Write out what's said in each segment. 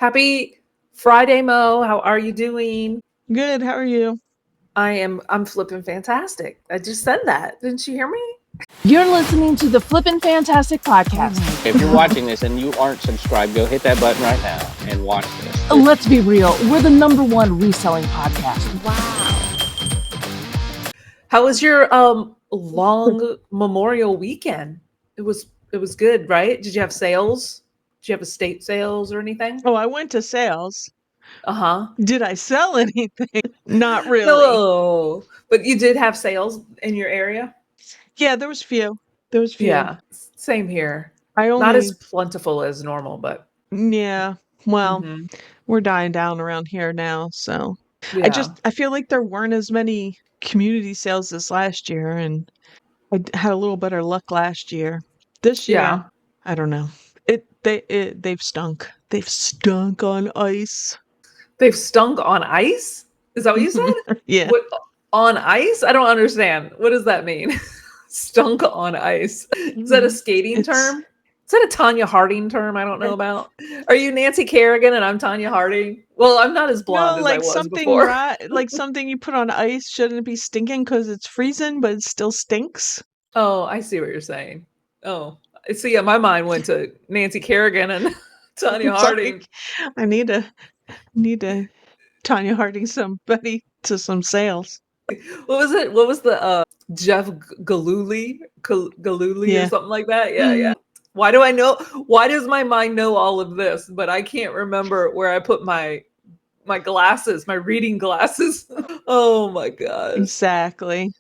Happy Friday, Mo. How are you doing? Good. How are you? I'm flipping fantastic. I just said that. Didn't you hear me? You're listening to the Flippin' Fantastic podcast. If you're watching this and you aren't subscribed, go hit that button right now and watch this. Let's be real. We're the #1 reselling podcast. Wow. How was your long Memorial weekend? It was good, right? Did you have sales? Did you have estate sales or anything? Oh, I went to sales. Uh-huh. Did I sell anything? Not really. No. But you did have sales in your area? Yeah, there was few. Yeah, same here. Not as plentiful as normal, but yeah. Well, we're dying down around here now, so yeah. I feel like there weren't as many community sales this last year, and I had a little better luck last year. This year, I don't know. They've stunk. They've stunk on ice. They've stunk on ice? Is that what you said? Yeah. What, on ice? I don't understand. What does that mean? Stunk on ice. Is that a skating term? Is that a Tanya Harding term I don't know about? Are you Nancy Kerrigan and I'm Tanya Harding? Well, I'm not as blonde as I was something before. Like something you put on ice shouldn't be stinking because it's freezing, but it still stinks. Oh, I see what you're saying. Oh, see, yeah, my mind went to Nancy Kerrigan and Tanya Harding. I need to Tanya Harding somebody to some sales. What was it? What was the Jeff Galooly or something like that? Yeah. Why do I know? Why does my mind know all of this, but I can't remember where I put my glasses, my reading glasses? Oh my gosh. Exactly.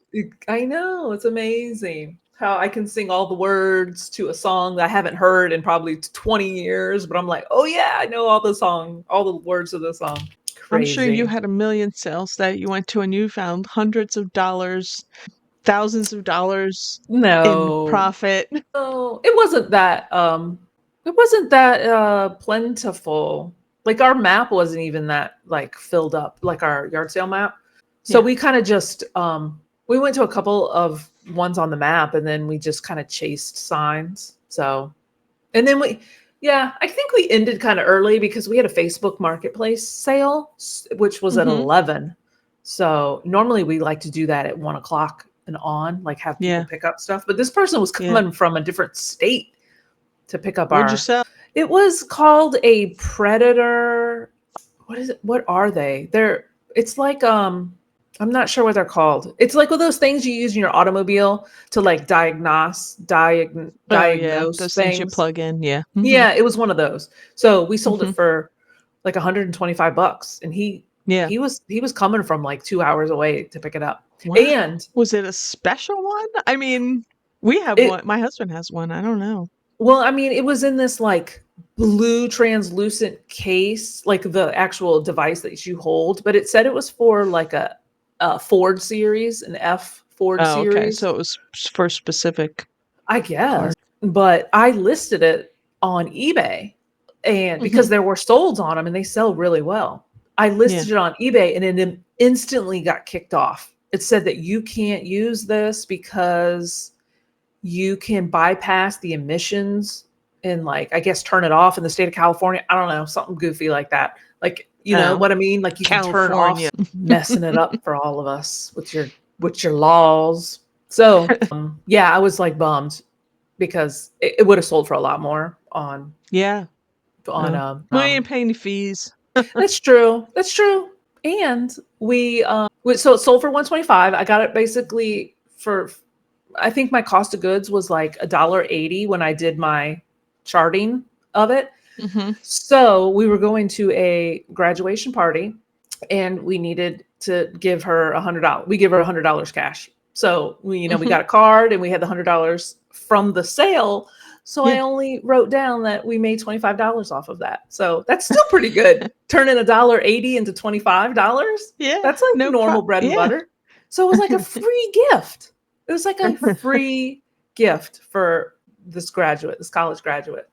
I know. It's amazing how I can sing all the words to a song that I haven't heard in probably 20 years, but I'm like, oh yeah, I know all the words of the song. Crazy. I'm sure you had a million sales that you went to and you found hundreds of dollars, thousands of dollars in profit. No, it wasn't that plentiful. Like our map wasn't even that like filled up, like our yard sale map. So we kind of just we went to a couple of ones on the map and then we just kind of chased signs. So and then I think we ended kind of early because we had a Facebook Marketplace sale, which was at 11. So normally we like to do that at 1:00 and on, like have people pick up stuff. But this person was coming from a different state to pick up Where'd you sell? It was called a Predator. What is it? What are they? It's like I'm not sure what they're called. It's like one of those things you use in your automobile to like diagnose those things you plug in. Yeah. Mm-hmm. Yeah, it was one of those. So we sold it for like $125, and he was coming from like 2 hours away to pick it up. Wow. And was it a special one? I mean, we have one. My husband has one. I don't know. Well, I mean, it was in this like blue translucent case, like the actual device that you hold, but it said it was for like a Ford series, an F Ford series. Okay, so it was for specific, I guess. But I listed it on eBay, and because there were solds on them, and they sell really well. I listed it on eBay, and it instantly got kicked off. It said that you can't use this because you can bypass the emissions and like, I guess, turn it off in the state of California. I don't know, something goofy like that. Like, you know what I mean? Like you can turn off, messing it up for all of us with your laws. So I was like bummed because it would have sold for a lot more on. Yeah. On we ain't paying any fees. That's true. And so it sold for $125. I got it basically for, I think my cost of goods was like $1.80 when I did my charting of it. So we were going to a graduation party and we needed to give her $100. We give her $100 cash. So we got a card and we had the $100 from the sale. So I only wrote down that we made $25 off of that. So that's still pretty good. Turning $1.80 into $25. Yeah. That's like normal bread and butter. So it was like a free gift. It was like a free gift for this college graduate.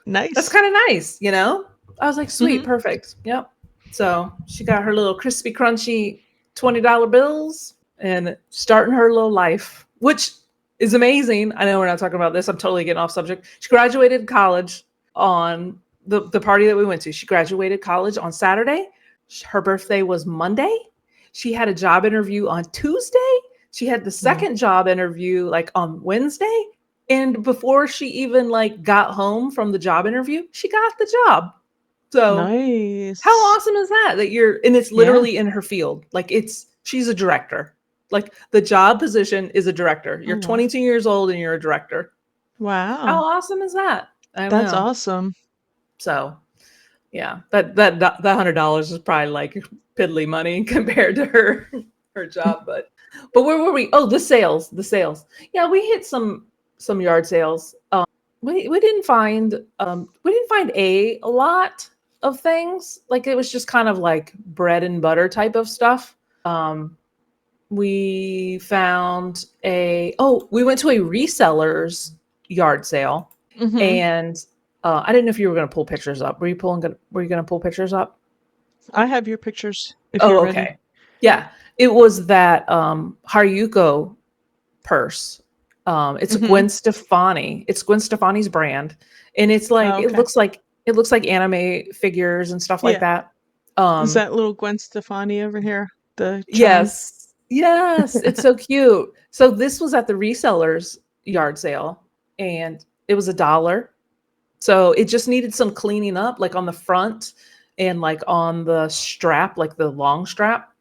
Nice. That's kind of nice, I was like, sweet, perfect. Yep. So she got her little crispy, crunchy $20 bills and starting her little life, which is amazing. I know we're not talking about this. I'm totally getting off subject. She graduated college on the party that we went to. She graduated college on Saturday. Her birthday was Monday. She had a job interview on Tuesday. She had the second job interview like on Wednesday. And before she even like got home from the job interview, she got the job. So Nice. how awesome is that? That and it's literally in her field. Like she's a director. Like the job position is a director. You're 22 years old and you're a director. Wow. How awesome is that? That's awesome. So yeah, that $100 is probably like piddly money compared to her job. But where were we? Oh, the sales. Yeah, we hit some yard sales. We didn't find a lot of things. Like it was just kind of like bread and butter type of stuff. We found we went to a reseller's yard sale, and I didn't know if you were going to pull pictures up. Were you going to pull pictures up? I have your pictures. If you're ready. Okay. Yeah, it was that Haruko purse. It's Gwen Stefani. It's Gwen Stefani's brand, and it's like it looks like anime figures and stuff like that. Is that little Gwen Stefani over here? Yes, it's so cute. So this was at the reseller's yard sale, and it was $1. So it just needed some cleaning up, like on the front and like on the strap, like the long strap,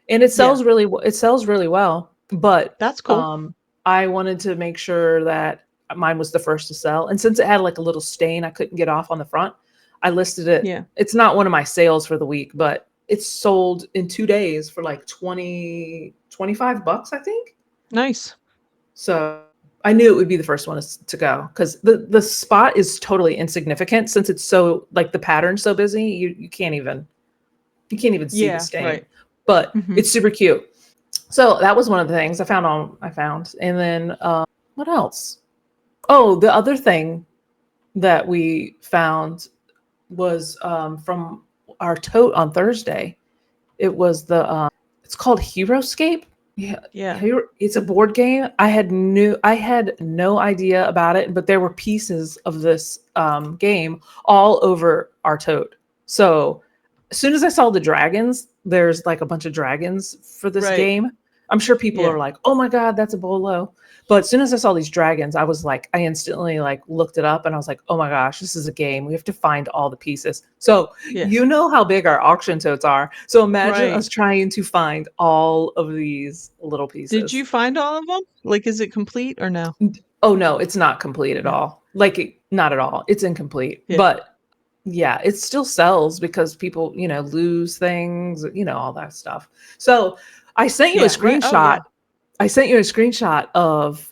and it sells really well. But that's cool. I wanted to make sure that mine was the first to sell. And since it had like a little stain I couldn't get off on the front, I listed it. Yeah. It's not one of my sales for the week, but it's sold in 2 days for like $25, I think. Nice. So I knew it would be the first one to go because the spot is totally insignificant since it's so like the pattern's so busy. You can't even see the stain. Right. But it's super cute. So that was one of the things I found. And then what else? Oh, the other thing that we found was from our tote on Thursday. It was it's called Heroscape. Yeah. It's a board game. I had no idea about it, but there were pieces of this game all over our tote. So as soon as I saw the dragons, there's like a bunch of dragons for this game. I'm sure people are like, oh my God, that's a bolo. But as soon as I saw these dragons, I instantly like looked it up and I was like, oh my gosh, this is a game. We have to find all the pieces. So you know how big our auction totes are. So imagine us trying to find all of these little pieces. Did you find all of them? Like, is it complete or no? Oh no, it's not complete at all. Like not at all. It's incomplete. Yeah. But yeah, it still sells because people, lose things, all that stuff. So I sent you a screenshot. Right. I sent you a screenshot of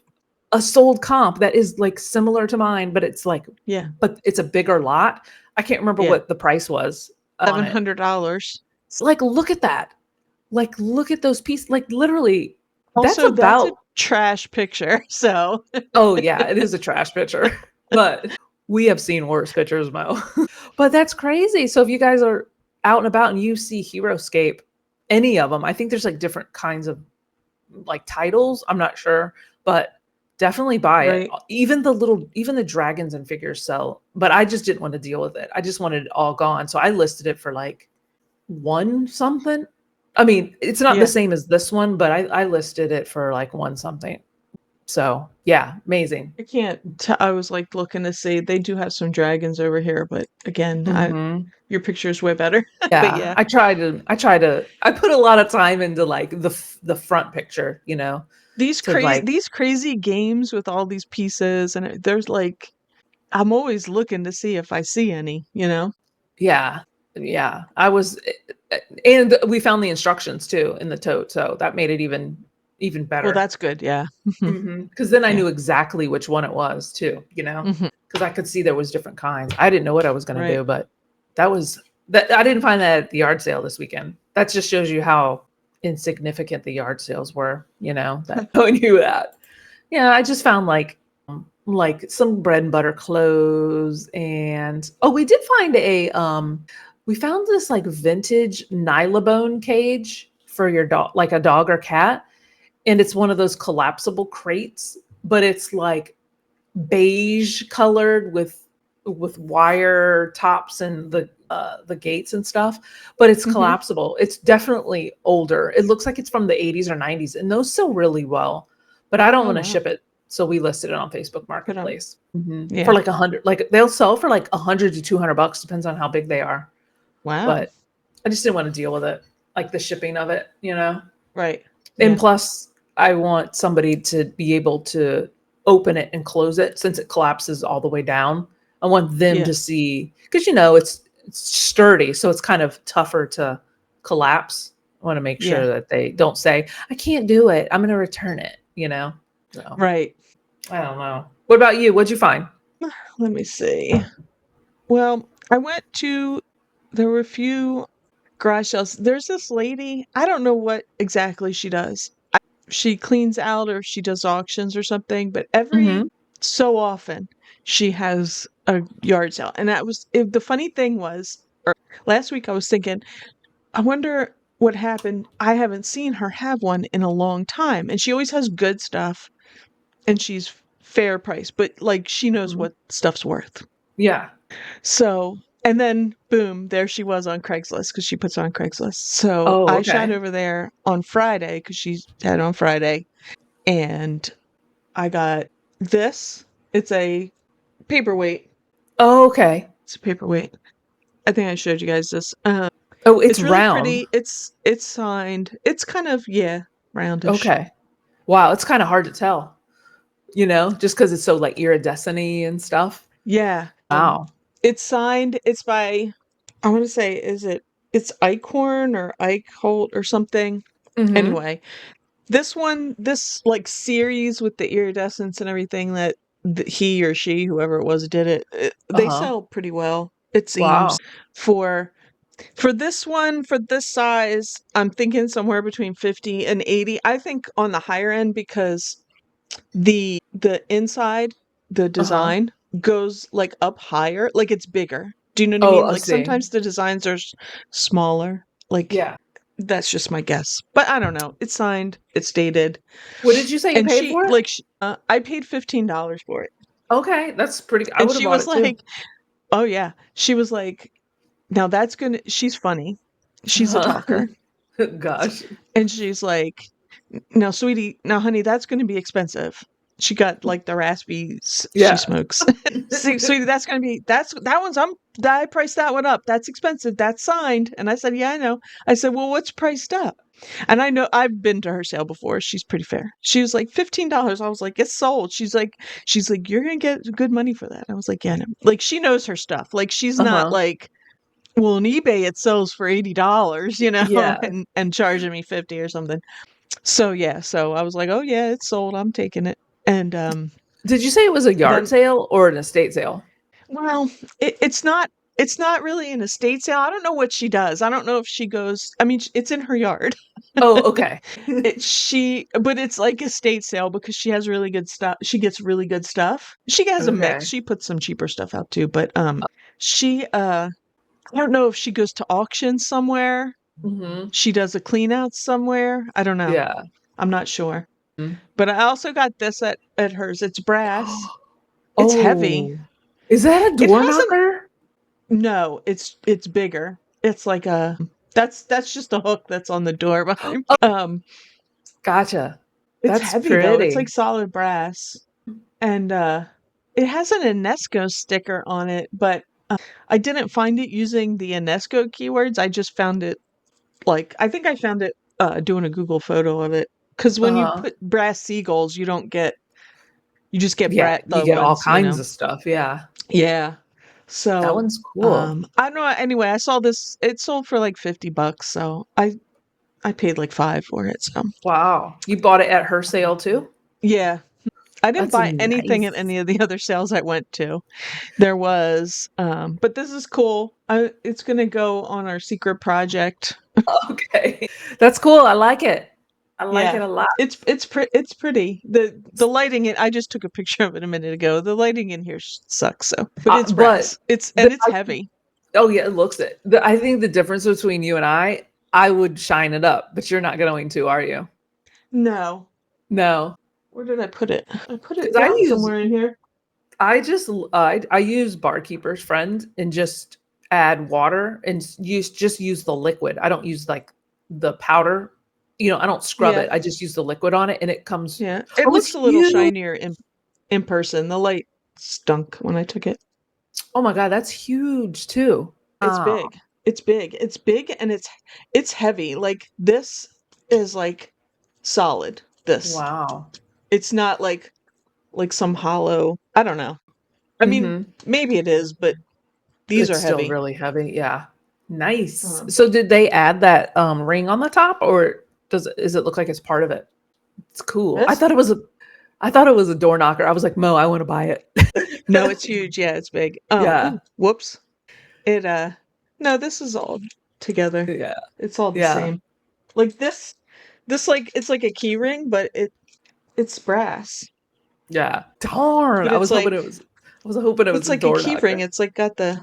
a sold comp that is like similar to mine, but it's like, but it's a bigger lot. I can't remember what the price was. $700. Like, look at that. Like, look at those pieces. Like, literally, also, that's a trash picture. So, oh yeah, it is a trash picture, but we have seen worse pictures, Mo. But that's crazy. So if you guys are out and about and you see Heroscape, any of them, I think there's like different kinds of like titles. I'm not sure, but definitely buy it. Even the dragons and figures sell, but I just didn't want to deal with it. I just wanted it all gone. So I listed it for like $1 something. I mean, it's not the same as this one, but I listed it for like $1 something. So yeah, amazing. I was like looking to see, they do have some dragons over here, but again, your picture is way better. Yeah, but yeah. I put a lot of time into like the front picture, These crazy games with all these pieces, and there's like, I'm always looking to see if I see any, Yeah. I was, and we found the instructions too in the tote, so that made it even better. Well, that's good. Yeah. Because then I knew exactly which one it was too, because I could see there was different kinds. I didn't know what I was going to do, but I didn't find that at the yard sale this weekend. That just shows you how insignificant the yard sales were, that I knew that. Yeah. I just found like some bread and butter clothes, and we did find we found this like vintage nylabone cage for your dog, like a dog or cat. And it's one of those collapsible crates, but it's like beige colored with with wire tops and the gates and stuff, but it's collapsible. It's definitely older. It looks like it's from the 80s or 90s, and those sell really well. But I don't want to ship it, so we listed it on Facebook Marketplace for like 100. Like they'll sell for like $100 to $200, depends on how big they are. Wow. But I just didn't want to deal with it, like the shipping of it, you know? Right. And plus, I want somebody to be able to open it and close it since it collapses all the way down. I want them to see, because you know it's sturdy, so it's kind of tougher to collapse. I want to make sure that they don't say, "I can't do it. I'm going to return it." You know. So, right. I don't know. What about you? What'd you find? Let me see. Well, I went to. There were a few garage sales. There's this lady. I don't know what exactly she does. She cleans out or she does auctions or something, but every so often she has a yard sale. And the funny thing was, last week I was thinking, I wonder what happened. I haven't seen her have one in a long time. And she always has good stuff and she's fair price, but like she knows what stuff's worth. Yeah. So, and then boom, there she was on Craigslist because she puts on Craigslist. So I shot over there on Friday because she had on Friday, and I got this. It's a paperweight. Oh, okay. It's a paperweight. I think I showed you guys this. It's really round. pretty. It's signed. It's kind of roundish. Okay. Wow, it's kind of hard to tell, you know, just because it's so like iridescent-y and stuff. Yeah. Wow. It's signed. It's by, I want to say, it's Eichhorn or Eichholt or something. Anyway, this like series with the iridescence and everything that he or she, whoever it was, did it. They sell pretty well. It seems for this one, for this size, I'm thinking somewhere between 50 and 80. I think on the higher end because the inside, the design goes like up higher, like it's bigger. Do you know what I mean? Like sometimes the designs are smaller. Like that's just my guess, but I don't know. It's signed. It's dated. What did you say you paid for it? Like I paid $15 for it. Okay, that's pretty. I And would have she bought was it like, too. "Oh yeah." She was like, "Now that's gonna." She's funny. She's a talker. Gosh. And she's like, "Now, sweetie, now, honey, that's going to be expensive." She got like the raspies she smokes. See, sweetie, that's going to be that one's I priced that one up. That's expensive. That's signed. And I said, "Yeah, I know." I said, "Well, what's priced up?" And I know I've been to her sale before. She's pretty fair. She was like $15. I was like, "It's sold." She's like, "You're gonna get good money for that." I was like, "Yeah." No. Like she knows her stuff. Like she's not like, well, on eBay it sells for $80, you know, and charging me 50 or something. So so I was like, "Oh yeah, it's sold. I'm taking it." And did you say it was a yard sale or an estate sale? Well, it's not really an estate sale. I don't know what she does. I don't know if she goes, I mean, it's in her yard. Oh, okay. But it's like estate sale because she has really good stuff. She gets really good stuff. She has a mix. She puts some cheaper stuff out too, but she I don't know if she goes to auction somewhere. She does a clean out somewhere. I don't know. Yeah. I'm not sure. But I also got this at hers. It's brass. It's heavy. Is that a door knocker? No, it's bigger. It's like that's just a hook that's on the door behind. Gotcha. It's That's heavy pretty. though. It's like solid brass. And it has an UNESCO sticker on it, but I didn't find it using the UNESCO keywords. I just found it I think I found it doing a Google photo of it. Because when you put brass seagulls, you just get you get all kinds of stuff. Yeah. Yeah. So that one's cool. I don't know. Anyway, I saw this. It sold for like $50, so I paid like $5 for it. So wow, you bought it at her sale too? Yeah, I didn't buy anything at any of the other sales I went to. There was, but this is cool. It's gonna go on our secret project. Okay, that's cool. I like it. I like it a lot. It's pretty. The lighting. I just took a picture of it a minute ago. The lighting in here sucks. So, but it's brass. It's heavy. Oh yeah, it looks it. I think the difference between you and I would shine it up, but you're not going to, are you? No. No. Where did I put it? I put it down somewhere in here. I just I use Barkeeper's Friend and just add water and use the liquid. I don't use like the powder. I don't scrub Yeah. it. I just use the liquid on it and it comes. Yeah. It Oh, it's looks a little huge. shinier in person. The light stunk when I took it. Oh my God, that's huge too. It's Wow. big. It's big. It's big and it's heavy. Like this is like solid. This. Wow. It's not like some hollow. I don't know. I mean, maybe it is, but these It's are still heavy. really heavy. Yeah. Nice. Um, So did they add that ring on the top or does it look like it's part of it? It's cool. I This? thought it was a door knocker. I was like, Mo, I want to buy it. No, it's huge. Yeah, it's big. Yeah. Ooh, whoops. It no, this is all together. Yeah. It's all the Yeah. same. Like this like it's like a key ring, but it's brass. Yeah. Darn. But I it's was hoping like it was it's a like a door key knocker. ring. It's like got the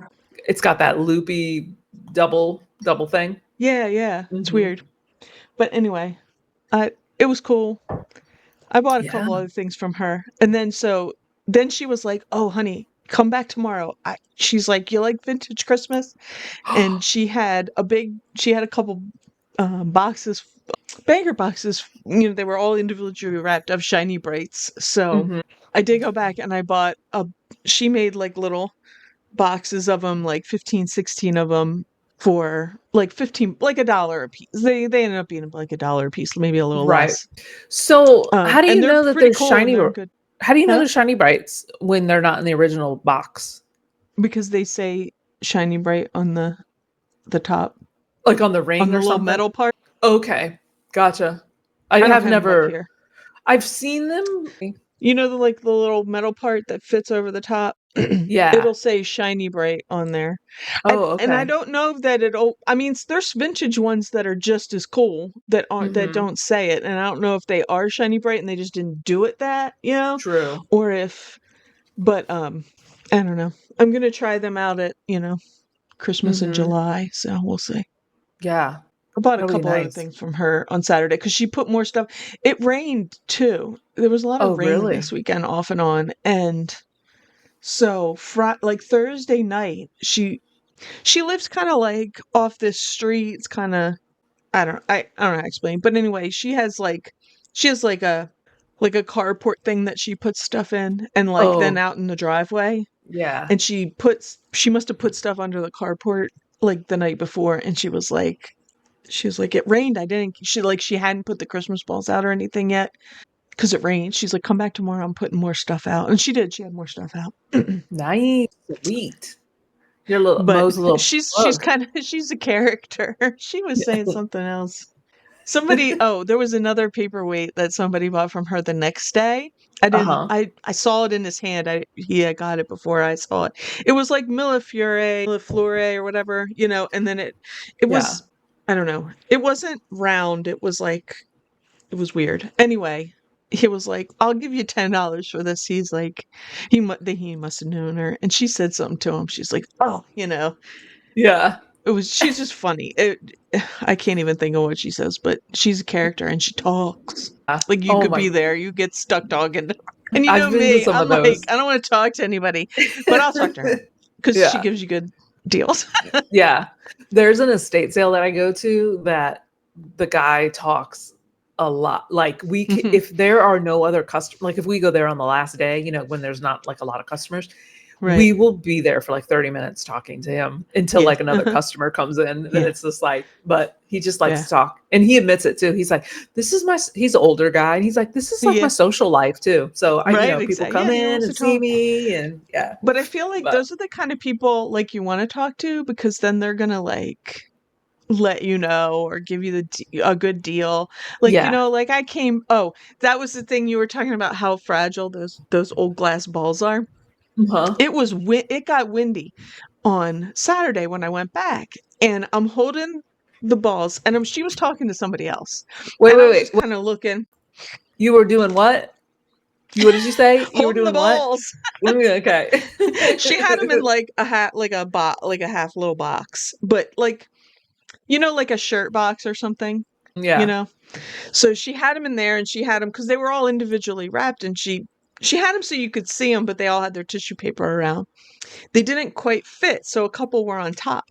It's got that loopy double thing. yeah. It's Mhm. weird. But anyway, it was cool. I bought a couple Yeah. other things from her. And then she was like, "Oh, honey, come back tomorrow." She's like, "You like vintage Christmas?" And she had a couple boxes, bagger boxes. They were all individually wrapped of shiny brights. So Mhm. I did go back and I bought she made like little boxes of them, like 15, 16 of them for like 15, like $1 a piece. They ended up being like $1 a piece, maybe a little Right. less. So, how do you And they're know that pretty they're cool shiny? and they're good. How do you know Huh? they're shiny brights when they're not in the original box? Because they say shiny bright on the top, Like on the on ring the or little something? metal part. Okay. Gotcha. I don't have have 'em up never here. I've seen them. You know the little metal part that fits over the top? Yeah. It'll say shiny bright on there. Oh, And I okay. don't know that I mean, there's vintage ones that are just as cool that Mhm. don't say it, and I don't know if they are shiny bright and they just didn't do it True. or if, but I don't know. I'm gonna try them out at Christmas in Mhm. July, so we'll see. Yeah. I bought a That'll be couple other nice. things from her on Saturday because she put more stuff. It rained too. There was a lot Oh, of rain really? this weekend, off and on, and so like Thursday night, she lives kind of like off this street. It's kind of I don't know how to explain, but anyway, she has like a carport thing that she puts stuff in, and like then Oh, out in the driveway, yeah. and she must have put stuff under the carport like the night before, and she was like it rained. She hadn't put the Christmas balls out or anything yet because it rained. She's like, come back tomorrow. I'm putting more stuff out, and she did. She had more stuff out. Nice. Sweet. Your little But Mo's a little she's plug. kind of she's a character. She was saying something else. There was another paperweight that somebody bought from her the next day. Uh-huh. I saw it in his hand. He had got it before I saw it. It was like Millefleur or whatever, and then it Yeah. was, I don't know. It wasn't round. It was weird. Anyway, he was like, "I'll give you $10 for this." He's like, he must have known her, and she said something to him. She's like, "Oh, Yeah. she's just funny." I can't even think of what she says, but she's a character and she talks. Like you Oh could my. be there, you get stuck talking. And you know I've been to me, some I'm of like, those. I don't want to talk to anybody, but I'll talk to her because she Yeah. gives you good deals. Yeah. There's an estate sale that I go to that the guy talks a lot. Like Mhm. if there are no other customers, like if we go there on the last day, when there's not like a lot of customers, Right. we will be there for like 30 minutes talking to him until Yeah. like another customer comes in. And Yeah. it's just like, but he just likes Yeah. to talk. And he admits it too. He's like, he's an older guy. And he's like, this is like Yeah. my social life too. So Right, people exactly. come Yeah, he in wants and to see talk. me and yeah. But I feel like But those are the kind of people like you want to talk to because then they're gonna like let you know or give you a good deal. Like yeah. like that was the thing you were talking about, how fragile those old glass balls are. Uh-huh. It got windy on Saturday when I went back, and I'm holding the balls, and she was talking to somebody else. Wait. I was just kind of looking. You were doing what? What did you say? You were Holding the doing what? balls. Okay. She had them in like a hat, like a half little box, but like like a shirt box or something. Yeah. So she had them in there, and she had them because they were all individually wrapped, and she She had them so you could see them, but they all had their tissue paper around. They didn't quite fit, so a couple were on top.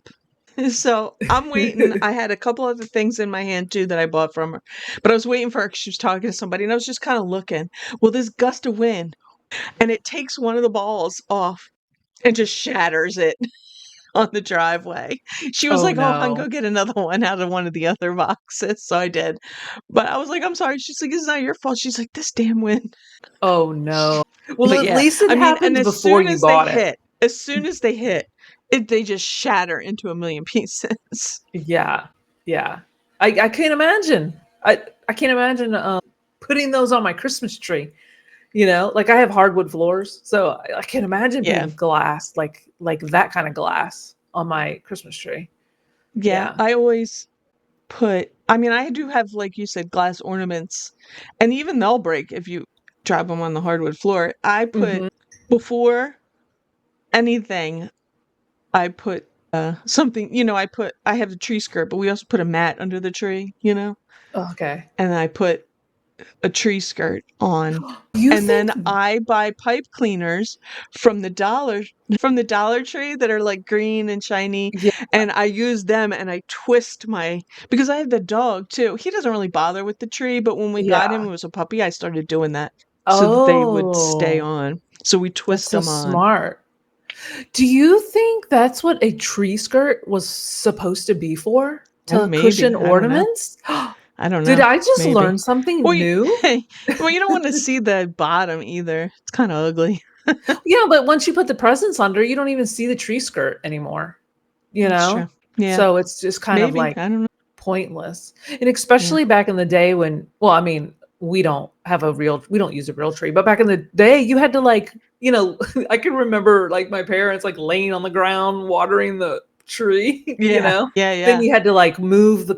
So I'm waiting. I had a couple other things in my hand too that I bought from her, but I was waiting for her because she was talking to somebody, and I was just kind of looking. Well, this gust of wind, and it takes one of the balls off and just shatters it on the driveway. She was Oh like, "Oh, hon, go no. get another one out of one of the other boxes." So I did, but I was like, "I'm sorry." She's like, "It's not your fault." She's like, "This damn wind." Oh no. Well, But at yeah, least it I mean, and happened before you bought it. as soon as they hit, they just shatter into a million pieces. Yeah. Yeah. I can't imagine. I can't imagine putting those on my Christmas tree. You know, like I have hardwood floors, so I can't imagine Yeah. putting glass like that kind of glass on my Christmas tree. Yeah, Yeah. I always put. I mean, I do have, like you said, glass ornaments, and even they'll break if you drop them on the hardwood floor. I put Hmm. before anything. I put something. I have the tree skirt, but we also put a mat under the tree. Okay. And I put a tree skirt on. You And think? then I buy pipe cleaners from the Dollar Tree that are like green and shiny, Yeah. and I use them and I twist because I have the dog too. He doesn't really bother with the tree, but when we got him, Yeah. it was a puppy, I started doing that so that they would stay Oh, on. So we that's twist so them on. smart. Do you think that's what a tree skirt was supposed to be for? Oh, To maybe. cushion I don't know. ornaments? I don't Did know. I just Maybe. learn something Well, new? well, you don't want to see the bottom either. It's kind of ugly. Yeah, but once you put the presents under, you don't even see the tree skirt anymore, you That's know? true. Yeah. So it's just kind of Maybe. like I don't know. pointless. And Yeah. especially back in the day when, well, I mean, we don't use a real tree, but back in the day, you had to I can remember like my parents like laying on the ground watering the tree, Yeah. Yeah. Then Yeah. you had to like move the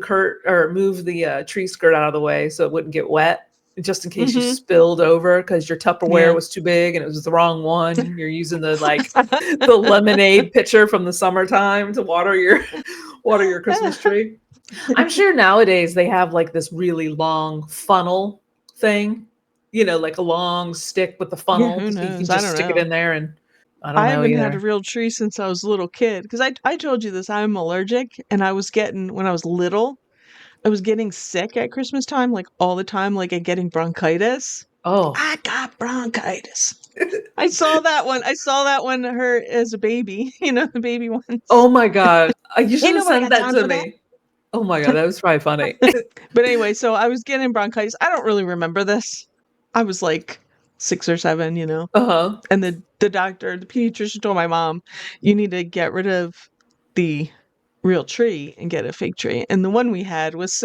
tree skirt out of the way so it wouldn't get wet, just in case you Hmm. spilled over because your Tupperware Yeah. was too big and it was the wrong one. You're using the lemonade pitcher from the summertime to water your Christmas tree. I'm sure nowadays they have like this really long funnel thing, like a long stick with the Yeah. funnel, Who so you can knows? I just don't stick it know. in there. And I don't I know haven't had a either. real tree since I was a little kid because I told you this. I'm allergic, and when I was little, I was getting sick at Christmas time, like all the time, like getting bronchitis. Oh, I got bronchitis. I saw that one. Her as a baby, the baby ones. oh my God! You should Ain't have nobody sent got that time to for that. me. Oh my God, that was probably funny. But anyway, so I was getting bronchitis. I don't really remember this. I was like 6 or 7, Uh-huh. and the pediatrician told my mom, "You need to get rid of the real tree and get a fake tree." And the one we had was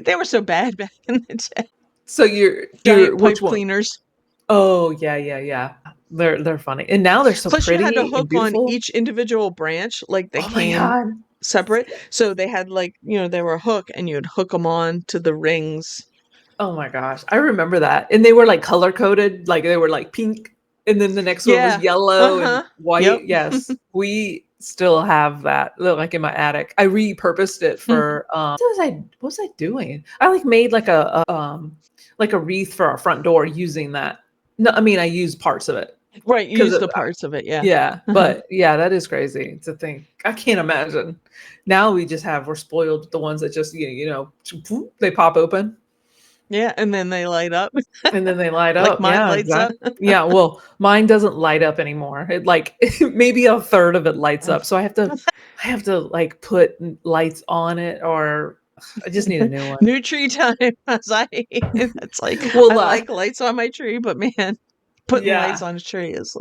they were so bad back in the day. So you're Giant which pipe one? cleaners. Oh yeah, yeah, yeah. They're funny, and now they're so Plus, you had to pretty and hook on beautiful. each individual branch, like they Oh my came God. separate. So they had they were a hook, and you'd hook them on to the rings. Oh my gosh, I remember that. And they were like color coded, like they were like pink, and then the next one was Yeah. yellow and Yep. white. Yes, we still have that, like in my attic. I repurposed it for what was I doing? I like made like a wreath for our front door using that. No, I mean I used parts of it Right. You because use the parts of it. Yeah. yeah, but yeah, that is crazy to think. I can't imagine. Now we're spoiled with the ones that just they pop open. Yeah. And then they light up And then they light like up. mine Yeah, lights up. exactly. Yeah, well, mine doesn't light up anymore. It like maybe a third of it lights up. So I have to like put lights on it, or I just need a new one. New tree time. It's like, I Well, like lights on my tree, but man, putting lights yeah. on a tree is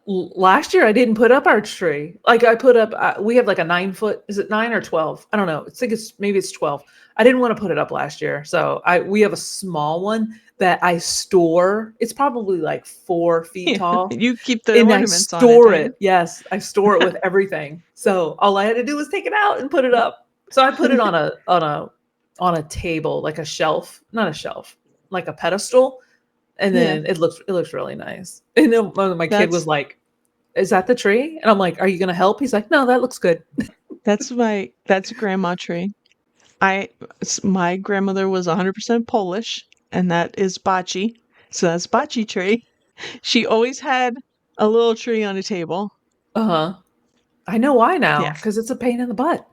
Last year I didn't put up our tree. Like I put up, we have like a 9 foot. Is it 9 or 12? I don't know. I think maybe it's 12. I didn't want to put it up last year, so we have a small one that I store. It's probably like 4 feet tall, You keep the and I ornaments on store it. it. Yes, I store it with everything. So all I had to do was take it out and put it up. So I put it on a table, like a shelf, not a shelf, like a pedestal. And Yeah. then it looks really nice. And then my kid was That's like, "Is that the tree?" And I'm like, "Are you gonna help?" He's like, "No, that looks good." that's a grandma tree. My grandmother was 100% Polish, and that is bocce. So that's bocce tree. She always had a little tree on a table. Uh-huh. I know why now, Yeah. because it's a pain in the butt.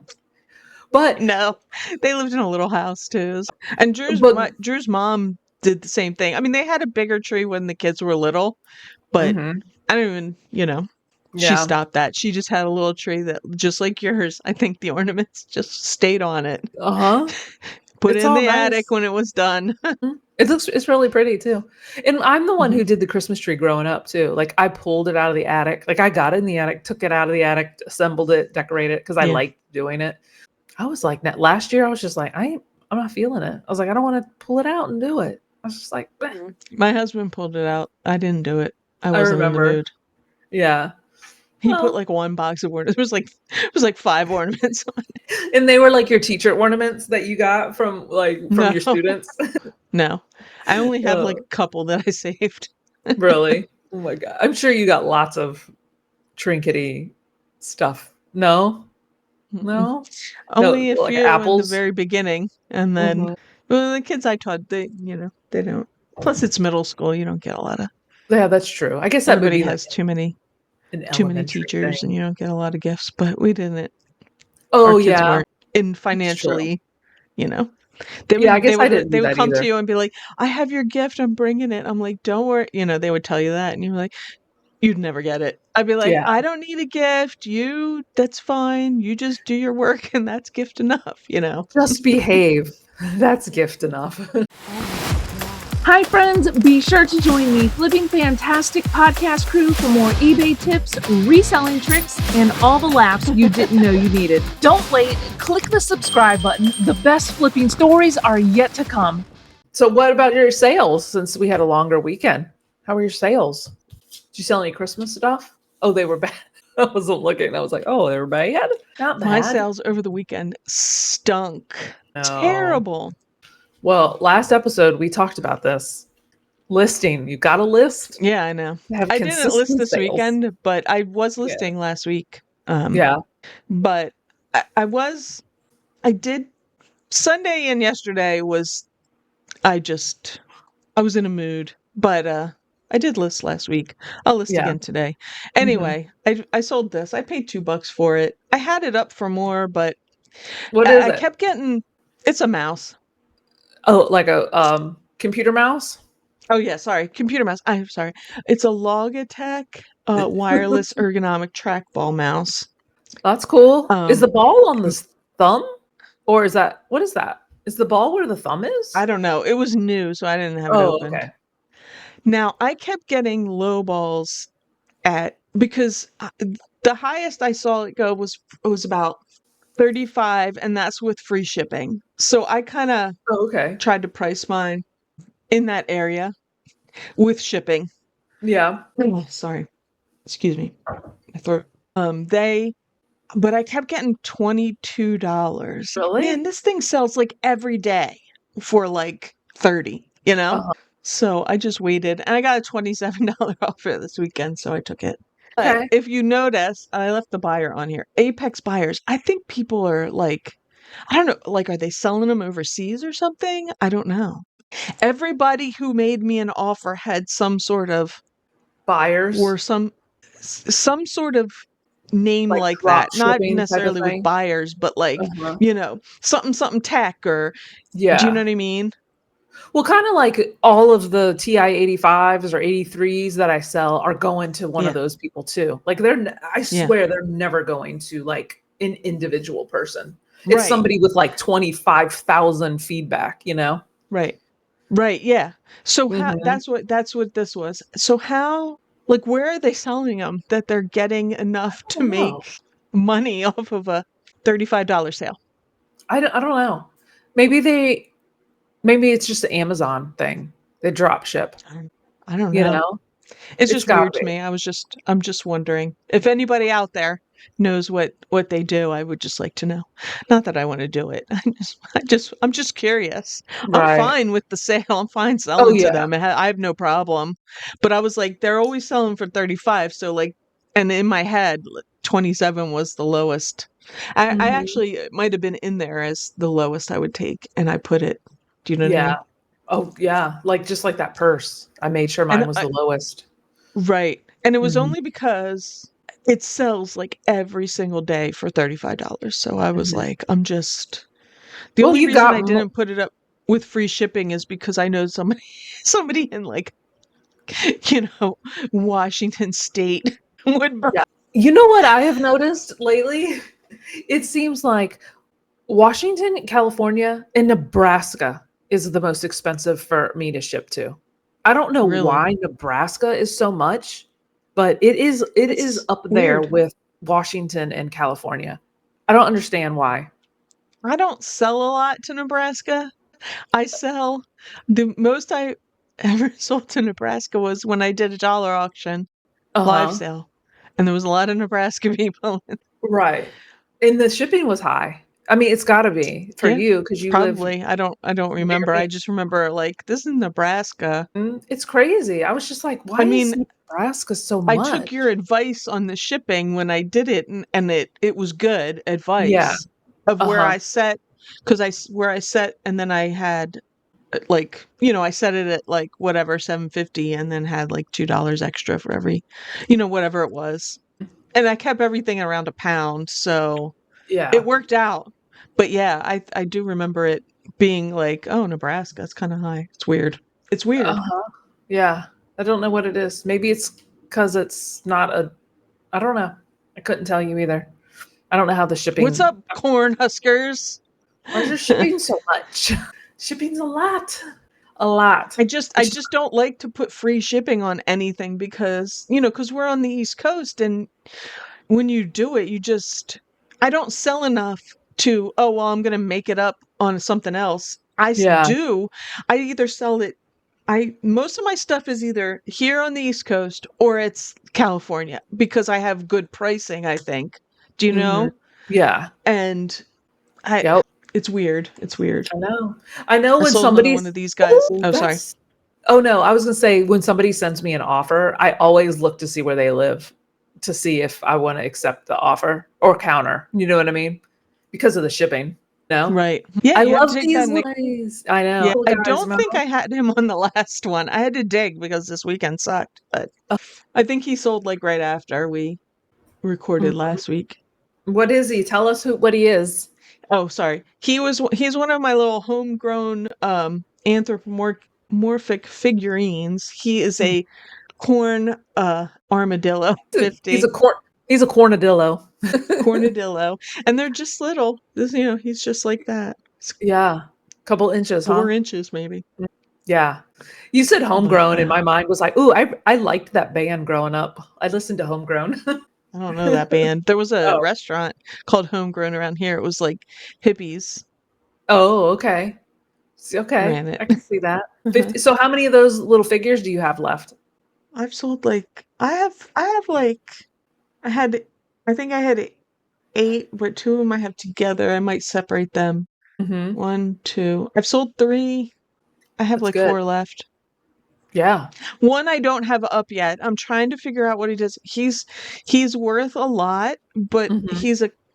But No, they lived in a little house too. And Drew's mom did the same thing. I mean, they had a bigger tree when the kids were little, but Mhm. I don't even, she Yeah. stopped that. She just had a little tree that, just like yours, I think the ornaments just stayed on it. Uh-huh. Put it It's in all the attic nice. when it was done. It's really pretty too. And I'm the one Mhm. who did the Christmas tree growing up too. Like I pulled it out of the attic. Like I got it in the attic, took it out of the attic, assembled it, decorated it because I Yeah. liked doing it. I was like that last year. I was just like, I'm not feeling it. I was like, I don't want to pull it out and do it. I was just like, "Bleh." My husband pulled it out. I didn't do it. I I wasn't in the remember. mood. Yeah. He put Well, like one box of ornaments. It was like 5 ornaments on it. and they were like your teacher ornaments that you got from No, your students. no. I only have like Oh, a couple that I saved. really? Oh my God. I'm sure you got lots of trinkety stuff. No? Mm-mm. No? No, Only a like few in the apples? very beginning, and then Mhm. well, the kids I taught, they don't. Plus, it's middle school. You don't get a lot of. Yeah, that's true. I guess that would Everybody be like has too many an elementary teachers, and thing. you don't get a lot of gifts. But we didn't. Our Oh, kids yeah. weren't in That's true. financially. You know, they Yeah, I would they guess I would didn't they do would that come to either. you and be like, "I have your gift. I'm bringing it." I'm like, "Don't worry." They would tell you that, and you're like, "You'd never get it." I'd be like, Yeah. "I don't need a gift. That's fine. You just do your work, and that's gift enough." Just behave. That's gift enough. Hi, friends. Be sure to join the Flipping Fantastic podcast crew for more eBay tips, reselling tricks, and all the laughs you didn't know you needed. Don't wait. Click the subscribe button. The best flipping stories are yet to come. So what about your sales since we had a longer weekend? How were your sales? Did you sell any Christmas stuff? Oh, they were bad. I wasn't looking. I was like, oh, they were bad? Not My bad. sales over the weekend stunk. No. Terrible. Well, last episode we talked about this. Listing. You got a list? Yeah, I know. You have I didn't list consistent this sales. weekend, but I was Yeah. listing last week. Yeah. But I did Sunday and yesterday I just I was in a mood, but I did list last week. I'll list Yeah. again today. Mhm. Anyway, I sold this. I paid $2 for it. I had it up for more, but What is I it? kept getting it's a mouse. Oh, like a computer mouse? Oh yeah, sorry. Computer mouse. I'm sorry. It's a Logitech wireless ergonomic trackball mouse. That's cool. Is the Um ball on the thumb? Or is that what is that? Is the ball where the thumb is? I don't know. It was new, so I didn't have it Oh, opened. okay. Now, I kept getting low balls because the highest I saw it go was about 35, and that's with free shipping. So I kind of Oh, okay. tried to price mine in that area with shipping. Yeah. Oh, sorry. Excuse me. My throat. But I kept getting $22. Really? Man, this thing sells like every day for like 30, Uh-huh. So I just waited and I got a $27 offer this weekend, so I took it. But Okay. if you notice, I left the buyer on here. Apex buyers. I think people are like, I don't know, like, are they selling them overseas or something? I don't know. Everybody who made me an offer had some sort of Buyers, or some sort of name like like drop that. Not shipping type of necessarily with thing. buyers, but like, Uh-huh. something something tech or do you know Yeah. what I mean? Well, kind of like all of the TI 85s or 83s that I sell are going to one of Yeah. those people too. Like I Yeah. swear they're never going to like an individual person. It's Right. somebody with like 25,000 feedback, Right. Right. Yeah. So how Mhm. that's what this was. So how like where are they selling them that they're getting enough I to don't know. make money off of a $35 sale? I don't know. Maybe it's just the Amazon thing. They drop ship, I don't you know. know? It's It's just gotta weird to be. me. I'm just wondering if anybody out there knows what they do. I would just like to know. Not that I want to do it. I'm just curious. I'm Right. fine with the sale. I'm fine Oh, selling to yeah. them. I have no problem. But I was like, they're always selling for 35. So like, and in my head, 27 was the lowest. I Mhm. actually it might have been in there as the lowest I would take, and I put it. Do you know what I Yeah. mean? Oh, yeah. Like just like that purse. I made sure And mine was the lowest. Right. And it was Mhm. only because it sells like every single day for $35. So I was Mhm. like, the Well, only you reason got I didn't put it up with free shipping is because I know somebody in like, Washington State would. yeah. You know what I have noticed lately? It seems like Washington, California, and Nebraska is the most expensive for me to ship to. I don't know Really? why Nebraska is so much, but it is It's up there weird. with Washington and California. I don't understand why. I don't sell a lot to Nebraska. The most I ever sold to Nebraska was when I did a dollar auction live Uh-huh. sale. And there was a lot of Nebraska people. Right. And the shipping was high. I mean, it's got to be for Yeah, you because you live probably. I don't near remember. me. I just remember like this is Nebraska. It's crazy. I was just like, I why is mean, Nebraska so I much? took your advice on the shipping when I did it, and it was good Yeah. advice of where Uh-huh. I set, where I set, and then I had I set it at like whatever 750, and then had like $2 extra for every, whatever it was, and I kept everything around a pound, so it Yeah. worked out. But yeah, I do remember it being like, oh, Nebraska, it's kind of high. It's weird. It's weird. Uh-huh. Yeah. I don't know what it is. Maybe it's because it's not I don't know. I couldn't tell you either. I don't know how the What's shipping up, corn huskers? why is your shipping so much? Shipping's a lot. A lot. I just don't like to put free shipping on anything because, because we're on the East Coast, and when you do it, I don't sell enough to, oh, well, I'm going to make it up on something else. Yeah. I either sell it, most of my stuff is either here on the East Coast or it's California because I have good pricing, I think. Do you Mhm. know? Yeah. And I, Yep. it's weird. It's weird. I know. I know I when sold another one somebody's of these guys. oh, Oh, sorry. that's oh no, I was gonna say when somebody sends me an offer, I always look to see where they live to see if I want to accept the offer or counter. You know what I mean? Because of the shipping. No? Right. Yeah, I you have to love take that these into. ways. I know. Yeah, Oh, I guys, don't think remember? I had him on the last one. I had to dig because this weekend sucked, but Oh, I think he sold like right after we recorded mhm. last week. What is he? Tell us what he is. Oh, sorry. He's one of my little homegrown anthropomorphic figurines. He is Mm. a corn armadillo He's 50 a he's a cornadillo. cornadillo, and they're just little. He's just like that. It's Yeah. Couple inches, huh? 4 inches maybe. Yeah. You said But homegrown, and my mind was like, ooh, I liked that band growing up. I listened to Homegrown. I don't know that band. There was a Oh. restaurant called Homegrown around here. It was like hippies Oh, okay. Okay. ran it. I can see that. Uh-huh. 50. So how many of those little figures do you have left? I've sold like I had I think I had 8, but 2 of them I have together. I might separate them. Mm-hmm. 1, 2. I've sold 3. I have That's like good. 4 left. Yeah. One I don't have up yet. I'm trying to figure out what he does. He's worth a lot, but Mm-hmm.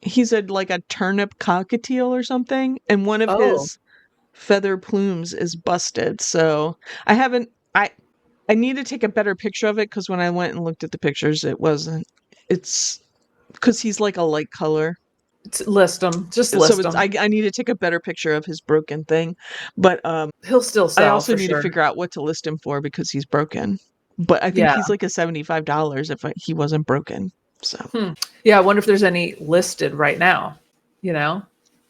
he's a like a turnip cockatiel or something, and one of Oh, his feather plumes is busted. So I haven't I need to take a better picture of it because when I went and looked at the pictures, it wasn't. It's because he's like a light color. list them. Just So list it's them. I need to take a better picture of his broken thing. But He'll still I sell also for need to sure. figure out what to list him for because he's broken. But I think Yeah. he's like a $75 if he wasn't broken. So Yeah. I wonder if there's any listed right now. You know?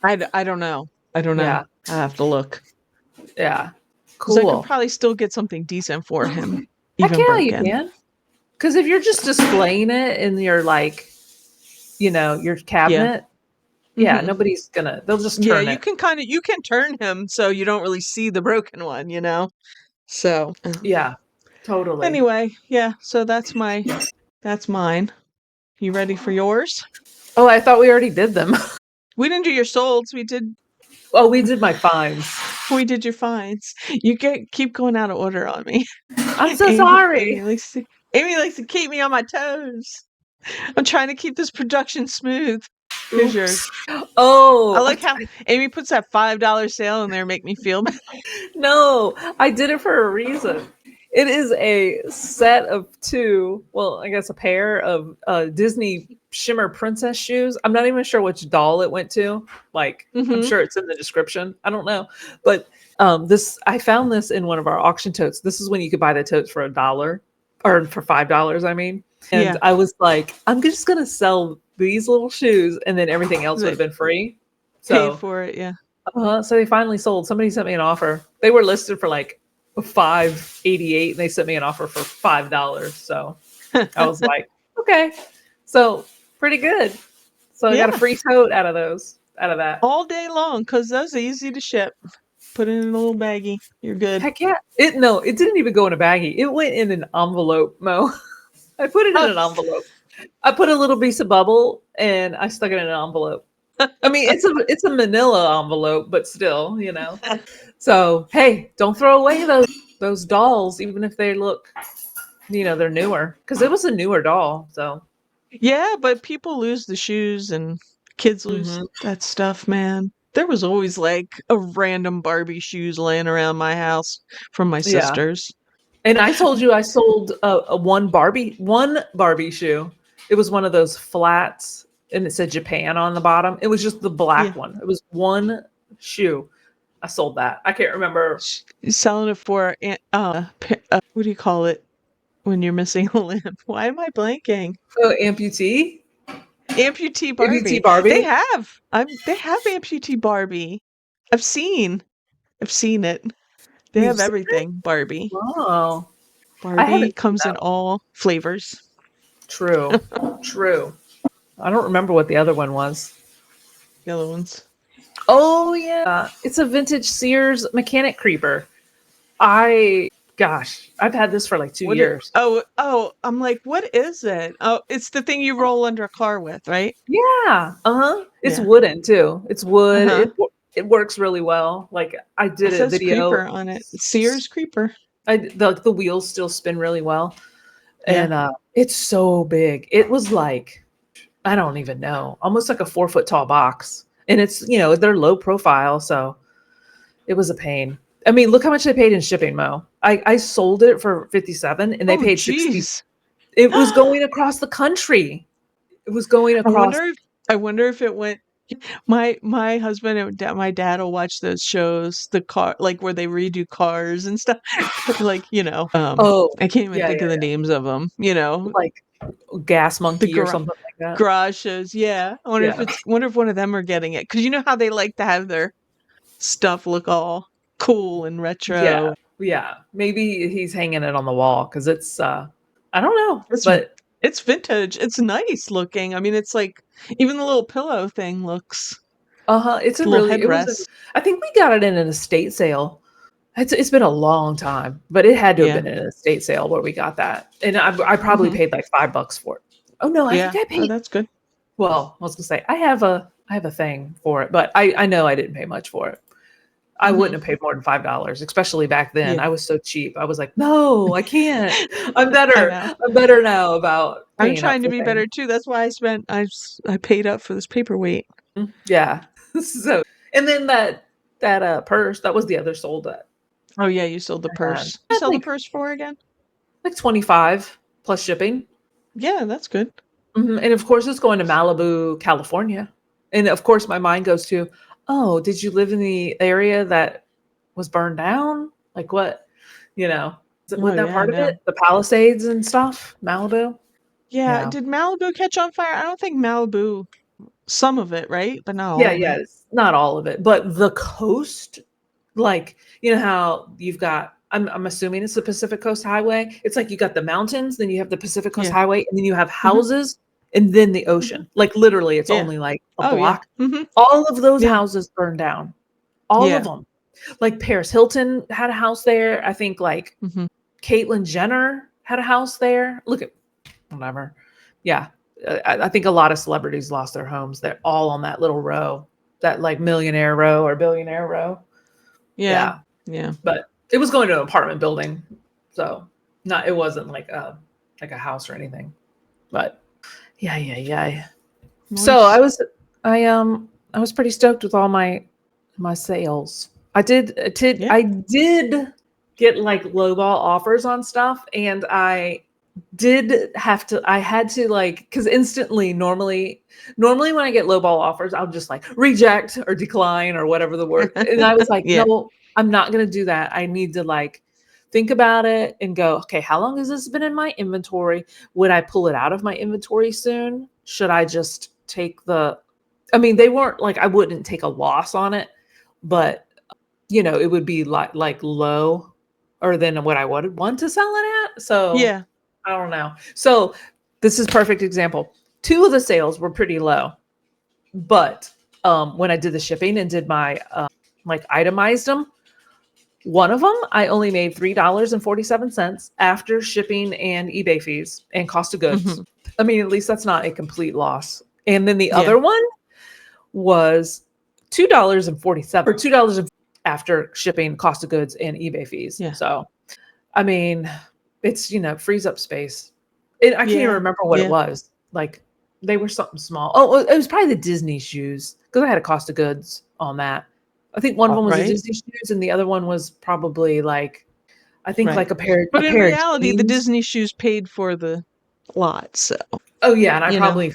I don't know. I don't know. Yeah. I have to look. Yeah. Because I could Cool. probably still get something decent for him, Heck even yeah, you broken. can. Because if you're just displaying it in your your cabinet, yeah, Mhm. nobody's they'll just Yeah, turn it. you can turn him so you don't really see the broken one, So Yeah, totally. anyway, yeah, so that's mine. You ready for yours? Oh, I thought we already did them. We didn't do your solds. Oh, we did my finds. We did your finds. You keep going out of order on me. I'm so Amy, sorry. Amy likes to keep me on my toes. I'm trying to keep this production smooth. Here's yours. Oh, I like how Amy puts that $5 sale in there, make me feel bad. no, I did it for a reason. It is a set of two, well, I guess a pair of Disney Shimmer Princess shoes. I'm not even sure which doll it went to. Like, I'm sure it's in the description. I don't know. But I found this in one of our auction totes. This is when you could buy the totes for $1 or for $5, I mean. And I was like, I'm just going to sell these little shoes and then everything else would have been free. So Pay for it, yeah. So they finally sold. Somebody sent me an offer. They were listed for like $5.88 and they sent me an offer for $5. So I was like, okay. So pretty good. So I got a free tote out of that. All day long, because those are easy to ship. Put it in a little baggie. You're good. Heck yeah. It didn't even go in a baggie. It went in an envelope, Mo. I put it in an envelope. I put a little piece of bubble and I stuck it in an envelope. I mean, it's a manila envelope, but still, you know. So hey, don't throw away those dolls, even if they look, you know, they're newer. Because it was a newer doll. So yeah, but people lose the shoes and kids lose that stuff, man. There was always like a random Barbie shoes laying around my house from my sisters. And I told you I sold one Barbie shoe. It was one of those flats. And it said Japan on the bottom. It was just the black one. It was one shoe. I sold that. I can't remember. You're selling it for, what do you call it when you're missing a limb? Why am I blanking? Oh, amputee? Amputee Barbie. Amputee Barbie? They have amputee Barbie. I've seen it. They have everything, Barbie. Wow. Barbie comes in all flavors. True. True. I don't remember what the other one was. The other ones. Oh, yeah. It's a vintage Sears mechanic creeper. I've had this for like 2 years. I'm like, what is it? Oh, it's the thing you roll under a car with, right? Yeah. It's wooden too. It's wood. It works really well. Like I did a video creeper on it. Sears creeper. The wheels still spin really well. And it's so big. It was like, I don't even know, almost like a 4-foot tall box. And it's, you know, they're low profile. So it was a pain. I mean, look how much they paid in shipping, Mo. I sold it for $57 and they paid $60. It was going across the country. It was going across. I wonder if it went. My husband and my dad will watch those shows, the car, like where they redo cars and stuff. Like, you know, I can't even think of the names of them, you know, like Gas Monkey or something like that. Garage shows. Yeah. I wonder if one of them are getting it. Cause you know how they like to have their stuff look all cool and retro. Yeah. Maybe he's hanging it on the wall. Cause it's, I don't know, but it's vintage. It's nice looking. I mean, it's like even the little pillow thing looks. It's a really headrest. I think we got it in an estate sale. It's been a long time, but it had to have been in an estate sale where we got that, and I probably paid like $5 for it. Oh no, I think I paid. Oh, that's good. Well, I was gonna say I have a thing for it, but I know I didn't pay much for it. I wouldn't have paid more than $5, especially back then. I was so cheap. I was like, no, I can't. I'm better. I'm better now about. I'm trying to be better too. That's why I paid up for this paperweight. Yeah. So, and then that purse, that was the other sold at. Oh yeah, you sold the purse. You sell the purse for again? Like $25 plus shipping. Yeah, that's good. And of course, it's going to Malibu, California. And of course, my mind goes to, oh, did you live in the area that was burned down? Like what? You know, was that part of it? The Palisades and stuff, Malibu. Yeah. Did Malibu catch on fire? I don't think Malibu. Some of it, right? But not all. Yeah, it's not all of it, but the coast. Like, you know how you've got, I'm assuming it's the Pacific Coast Highway. It's like you got the mountains, then you have the Pacific Coast Highway, and then you have houses, and then the ocean. Like literally, it's only like a block. Yeah. All of those houses burned down. All of them. Like Paris Hilton had a house there. I think like Caitlyn Jenner had a house there. Look at whatever. Yeah. I think a lot of celebrities lost their homes. They're all on that little row, that like millionaire row or billionaire row. Yeah. But it was going to an apartment building. So it wasn't like a house or anything, but yeah. Nice. So I was pretty stoked with all my sales. I did get like lowball offers on stuff, and I had to like, because instantly normally when I get lowball offers, I'll just like reject or decline or whatever the word. And I was like, Yeah. no, I'm not going to do that. I need to like think about it and go, okay, how long has this been in my inventory? Would I pull it out of my inventory soon? Should I just take they weren't like, I wouldn't take a loss on it, but it would be like low or than what I would want to sell it at. So Yeah. I don't know. So this is perfect example. 2 of the sales were pretty low, but when I did the shipping and did my like itemized them, one of them I only made $3.47 after shipping and eBay fees and cost of goods. Mhm. I mean, at least that's not a complete loss. And then the Yeah. other one was $2.47 or $2 after shipping, cost of goods, and eBay fees. Yeah. So, I mean, it's, frees up space. I can't even remember what it was. Like, they were something small. Oh, it was probably the Disney shoes, because I had a cost of goods on that. I think one of them was the Disney shoes, and the other one was probably like, I think like a pair. But a in pair reality, of the jeans. Disney shoes paid for the lot. So. Oh yeah, and I probably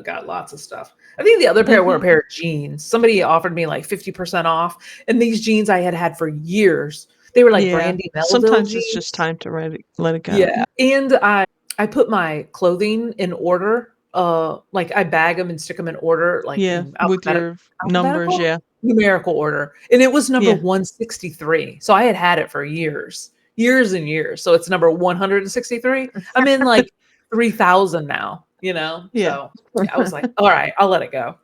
got lots of stuff. I think the other pair were a pair of jeans. Somebody offered me like 50% off, and these jeans I had for years. They were like Brandy Melville Sometimes jeans. it's just time to let it go. Yeah, and I put my clothing in order. Like I bag them and stick them in order, like with your numbers, numerical order, and it was number 163. So I had it for years and years. So it's number 163. I'm in like 3,000 now. So I was like, all right, I'll let it go.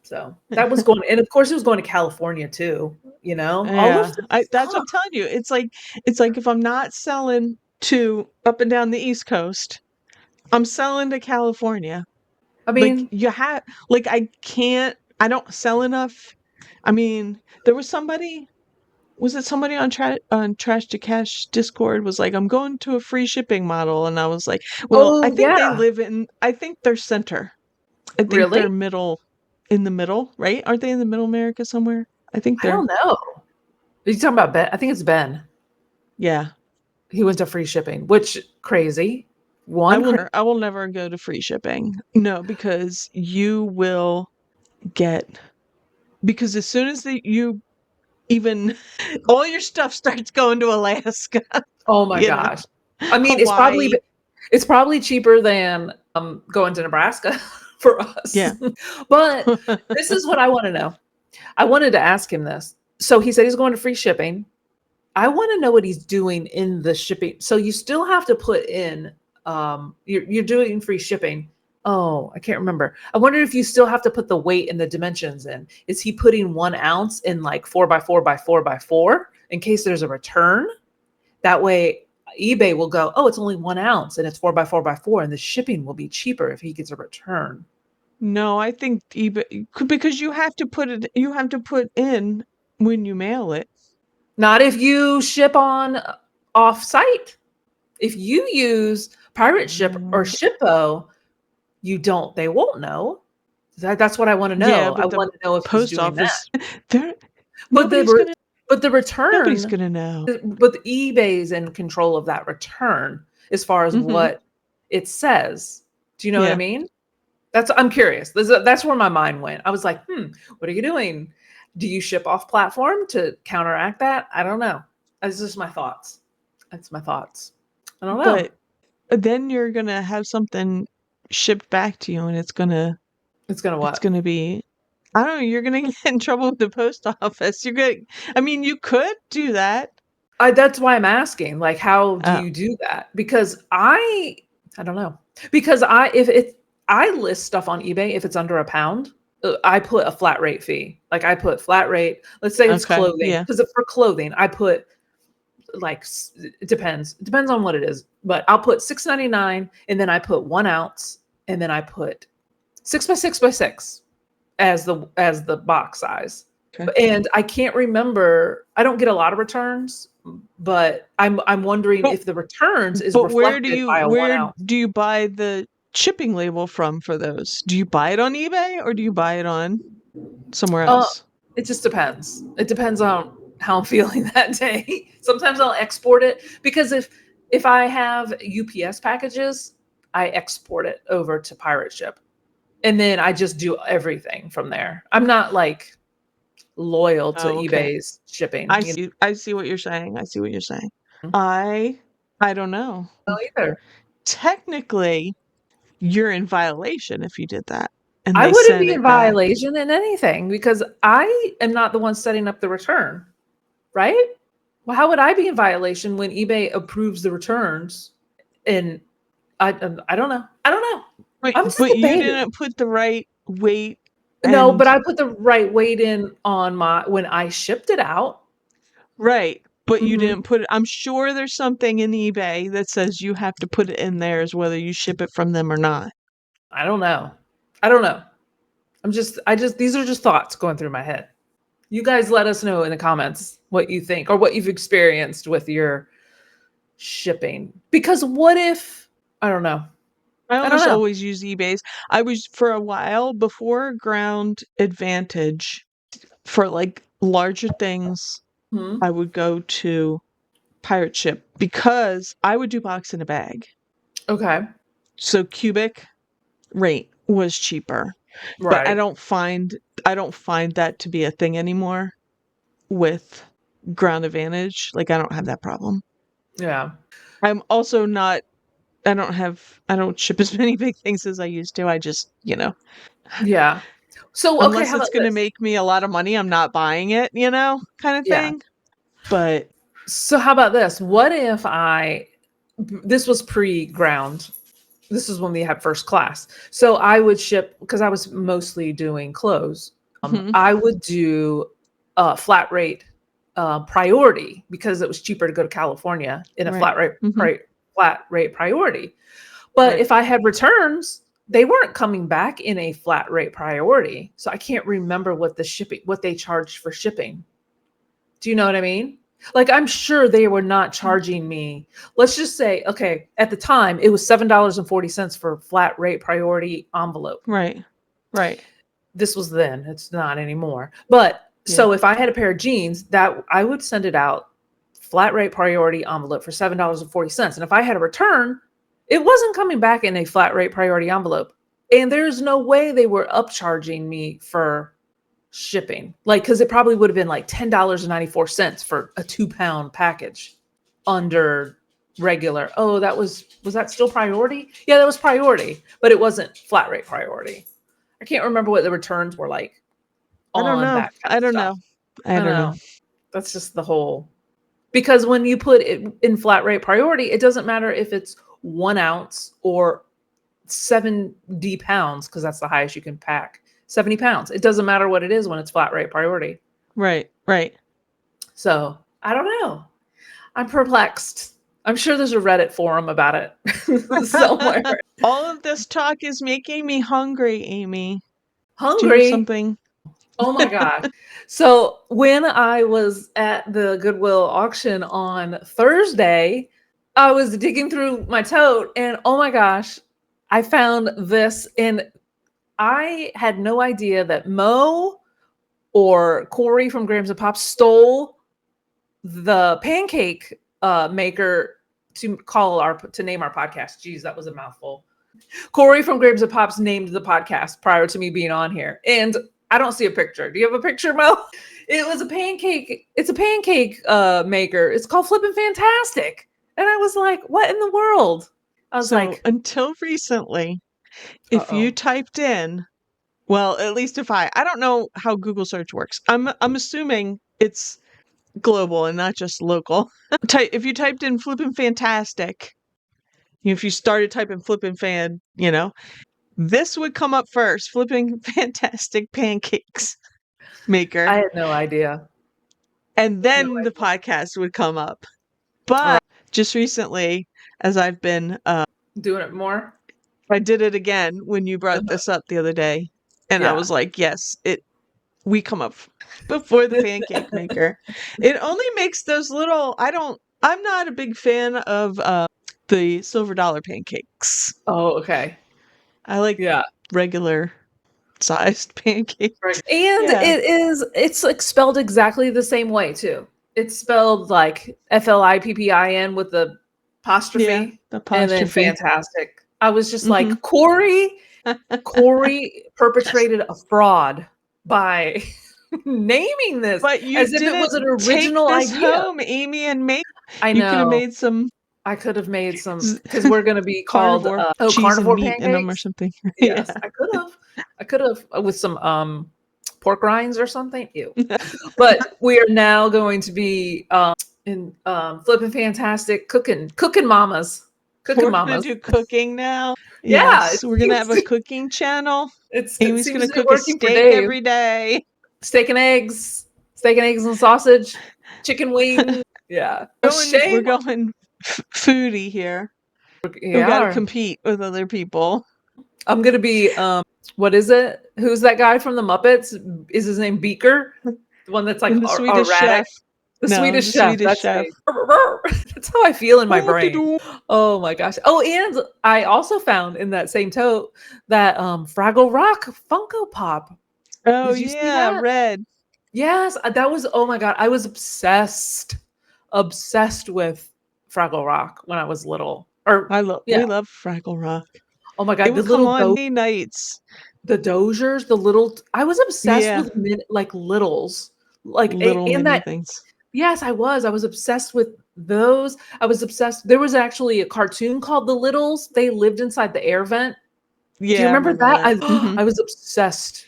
So that was going, and of course it was going to California too. All of that's what I'm telling you. It's like if I'm not selling to up and down the East Coast, I'm selling to California. I mean, I don't sell enough. I mean, there was somebody. Was it somebody on Trash to Cash Discord was like, I'm going to a free shipping model, and I was like, well, I think they live in. I think they're center. I think they're in the middle, right? Aren't they in the middle America somewhere? I think I don't know. Are you talking about Ben? I think it's Ben. Yeah. He went to free shipping, which crazy. I will never go to free shipping. No, because you will because as soon as you even all your stuff starts going to Alaska. Oh my gosh. I mean, it's probably cheaper than going to Nebraska for us. Yeah. But this is what I want to know. I wanted to ask him this. So he said he's going to free shipping. I want to know what he's doing in the shipping. So you still have to put in, you're doing free shipping. Oh, I can't remember. I wonder if you still have to put the weight and the dimensions in. Is he putting 1 ounce in like 4x4x4x4 in case there's a return? That way eBay will go, oh, it's only 1 ounce and it's 4x4x4, and the shipping will be cheaper if he gets a return. No, I think eBay, because you have to put in when you mail it. Not if you ship on off-site. If you use Pirate Ship or Shippo, they won't know. That's what I want to know. Yeah, I want to know if post he's doing office, that. But the return, nobody's gonna know. But eBay's in control of that return as far as what it says. Do you know what I mean? I'm curious. That's where my mind went. I was like, what are you doing? Do you ship off platform to counteract that? I don't know. That's just my thoughts. That's my thoughts. I don't know. But then you're gonna have something shipped back to you, and it's gonna what? It's gonna be, I don't know. You're gonna get in trouble with the post office. You could do that. That's why I'm asking. Like, how do you do that? Because I don't know. Because if I list stuff on eBay, if it's under £1, I put a flat rate fee. Like I put flat rate. Let's say it's clothing. Because for clothing, I put like, it depends on what it is. But I'll put $6.99, and then I put 1 ounce, and then I put 6x6x6 as the box size. Okay. And I can't remember. I don't get a lot of returns, but I'm wondering if the returns is reflected by a 1 ounce. Do you buy the shipping label from for those? Do you buy it on eBay or do you buy it on somewhere else? It just depends. It depends on how I'm feeling that day. Sometimes I'll export it because if I have UPS packages, I export it over to Pirate Ship. And then I just do everything from there. I'm not like loyal to eBay's shipping. I see what you're saying. I see what you're saying. I don't know. No, either. Technically, you're in violation if you did that. And I they wouldn't send be it in back. violation in anything because I am not the one setting up the return, right? Well, how would I be in violation when eBay approves the returns? And I don't know. I don't know. I'm just But you debating. didn't put the right weight. No, and- but I put the right weight in on when I shipped it out. Right. But you Mhm. didn't put it. I'm sure there's something in eBay that says you have to put it in theirs, whether you ship it from them or not. I don't know. I don't know. These are just thoughts going through my head. You guys let us know in the comments what you think or what you've experienced with your shipping. Because what if, I don't know. I don't almost know. always use eBay's. I was for a while before Ground Advantage for like larger things. Hmm. I would go to Pirate Ship because I would do box in a bag. Okay. So cubic rate was cheaper. Right. But I don't find that to be a thing anymore with Ground Advantage. Like I don't have that problem. Yeah. I'm also not I don't ship as many big things as I used to. I just, Yeah. So, okay, unless how it's about going to this? make me a lot of money, I'm not buying it, kind of Yeah. thing. But So how about this? What if this was pre-ground. This is when we had first class. So I would ship, because I was mostly doing clothes. I would do flat rate priority because it was cheaper to go to California in a Right. flat rate priority. But Right. if I had returns, they weren't coming back in a flat rate priority. So I can't remember what they charged for shipping. Do you know what I mean? Like, I'm sure they were not charging me. Let's just say, okay, at the time it was $7.40 for flat rate priority envelope. Right. This was then, it's not anymore. But so if I had a pair of jeans, that I would send it out flat rate priority envelope for $7.40. And if I had a return, it wasn't coming back in a flat rate priority envelope. And there's no way they were upcharging me for shipping, like, because it probably would have been like $10.94 for a 2-pound package under regular. Oh, was that still priority? Yeah, that was priority, but it wasn't flat rate priority. I can't remember what the returns were like. I don't know. I don't know. That's just the whole, because when you put it in flat rate priority, it doesn't matter if it's 1 ounce or 70 pounds, because that's the highest you can pack. 70 pounds. It doesn't matter what it is when it's flat rate priority. Right. So I don't know. I'm perplexed. I'm sure there's a Reddit forum about it somewhere. All of this talk is making me hungry, Amy. Hungry? Do you have something? Oh my gosh. So when I was at the Goodwill auction on Thursday, I was digging through my tote and oh my gosh, I found this, and I had no idea that Mo or Corey from Grams and Pops stole the pancake maker to name our podcast. Geez, that was a mouthful. Corey from Grams and Pops named the podcast prior to me being on here, and I don't see a picture. Do you have a picture, Mo? It was a pancake. It's a pancake maker. It's called Flippin' Fantastic, and I was like, "What in the world?" I was like, until recently. If you typed in, well, at least if I don't know how Google search works. I'm assuming it's global and not just local. If you typed in Flippin' Fantastic, if you started typing Flippin' Fan, this would come up first. Flippin' Fantastic Pancakes Maker. I had no idea. And then the podcast would come up. But just recently, as I've been doing it more, I did it again when you brought this up the other day. And I was like, yes, we come up before the pancake maker. It only makes those little, I'm not a big fan of the silver dollar pancakes. Oh, okay. I like regular sized pancakes. Right. And it's like spelled exactly the same way too. it's spelled like Flippin with the apostrophe. Yeah, the And then apostrophe. fantastic. I was just like, Corey perpetrated a fraud by naming this But you as if it was an original take this idea. home, Amy, and make. I You know. could have made some. I could have made some because we're going to be called carnivore cheese carnivore and meat pancakes in them or something. Yes, Yeah. I could have with some pork rinds or something. Ew. But we are now going to be in Flippin' Fantastic cooking mamas. We're gonna do cooking now. Yeah, Yes, we're gonna have a cooking channel. It Amy's seems gonna to be cook a working for steak Dave. every day. Steak and eggs and sausage, chicken wings. Yeah. We're going foodie here. We got to compete with other people. I'm gonna be what is it? Who's that guy from the Muppets? Is his name Beaker? The one that's like And the Swedish erratic. chef. The No, Swedish the chef. Swedish That's chef. me. That's how I feel in my brain. Oh my gosh. Oh, and I also found in that same tote that Fraggle Rock Funko Pop. Oh Did you see yeah, that? red. Yes, that was, oh my God. I was obsessed with Fraggle Rock when I was little. We love Fraggle Rock. Oh my God. It would come on many nights. The Dozers, I was obsessed with like littles. Like little in mini that things. Yes, I was obsessed with those. I was obsessed. There was actually a cartoon called The Littles. They lived inside the air vent. Yeah, do you remember that? Mm-hmm. I was obsessed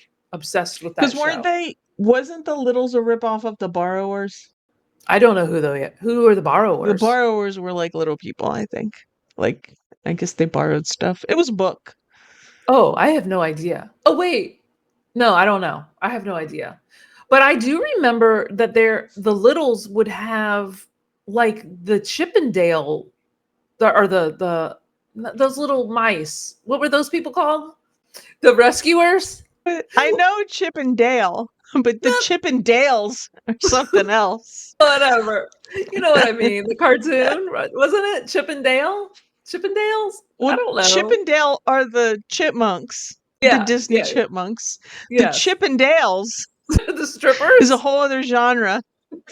with that show. Wasn't the Littles a ripoff of the Borrowers? I don't know who are the Borrowers. The Borrowers were like little people, I think. Like, I guess they borrowed stuff. It was a book. Oh, I have no idea. Oh, wait. No, I don't know. I have no idea. But I do remember that the Littles would have like the Chippendale, those little mice. What were those people called? The rescuers? I know Chip and Dale, but the Chippendales are something else. Whatever. You know what I mean? The cartoon, wasn't it? Chip and Dale? Chippendales? Well, I don't know. Chip and Dale are the chipmunks. Yeah, the Disney chipmunks. Yes. The Chippendales the strippers is a whole other genre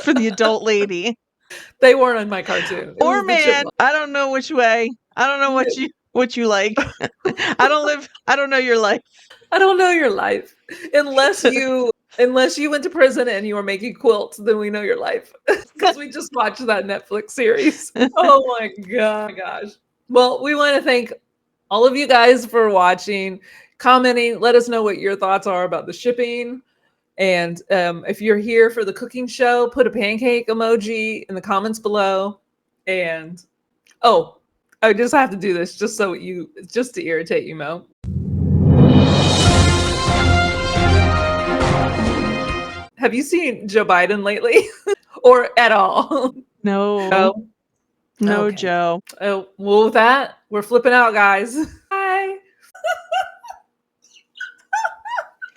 for the adult lady. They weren't on my cartoon. Or man, I don't know which way. I don't know what you like. I don't know your life. I don't know your life. Unless you went to prison and you were making quilts, then we know your life. Because we just watched that Netflix series. Oh my gosh. Well, we want to thank all of you guys for watching, commenting. Let us know what your thoughts are about the shipping. And if you're here for the cooking show, put a pancake emoji in the comments below. And I just have to do this just to irritate you, Mo. Have you seen Joe Biden lately? Or at all? No. No, okay. Joe. Oh, well, with that, we're flipping out, guys. Bye.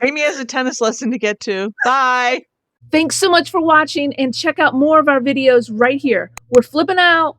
Amy has a tennis lesson to get to. Bye. Thanks so much for watching, and check out more of our videos right here. We're flipping out.